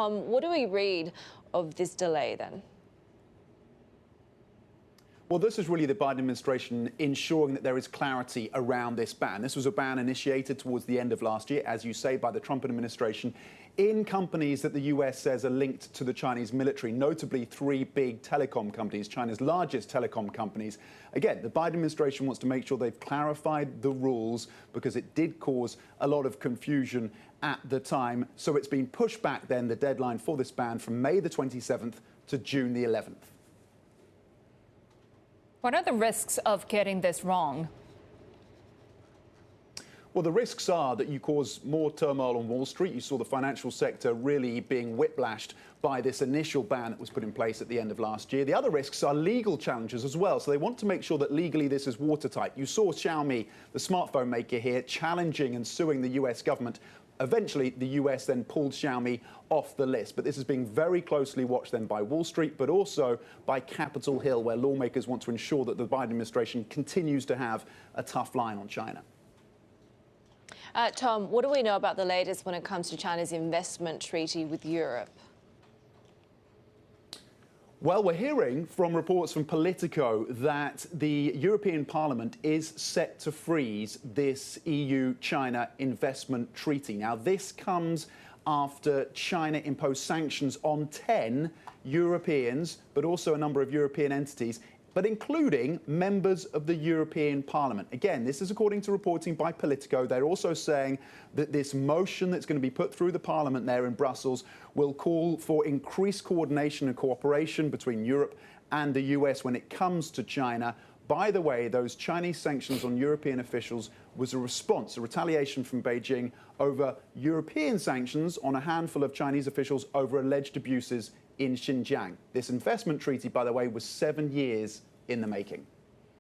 What do we read of this delay then? Well, this is really the Biden administration ensuring that there is clarity around this ban. This was a ban initiated towards the end of last year, as you say, by the Trump administration in companies that the US says are linked to the Chinese military, notably three big telecom companies, China's largest telecom companies. Again, the Biden administration wants to make sure they've clarified the rules because it did cause a lot of confusion at the time. So it's been pushed back then, the deadline for this ban, from May the 27th to June the 11th. What are the risks of getting this wrong? Well, the risks are that you cause more turmoil on Wall Street. You saw the financial sector really being whiplashed by this initial ban that was put in place at the end of last year. The other risks are legal challenges as well. So they want to make sure that legally this is watertight. You saw Xiaomi, the smartphone maker here, challenging and suing the US government. Eventually, the US then pulled Xiaomi off the list. But this is being very closely watched then by Wall Street, but also by Capitol Hill, where lawmakers want to ensure that the Biden administration continues to have a tough line on China. Tom, what do we know about the latest when it comes to China's investment treaty with Europe? Well, we're hearing from reports from Politico that the European Parliament is set to freeze this EU-China investment treaty. Now, this comes after China imposed sanctions on 10 Europeans, but also a number of European entities, but including members of the European Parliament. Again, this is according to reporting by Politico. They're also saying that this motion that's going to be put through the Parliament there in Brussels will call for increased coordination and cooperation between Europe and the US when it comes to China. By the way, those Chinese sanctions on European officials was a response, a retaliation from Beijing over European sanctions on a handful of Chinese officials over alleged abuses in Xinjiang. This investment treaty, by the way, was 7 years in the making.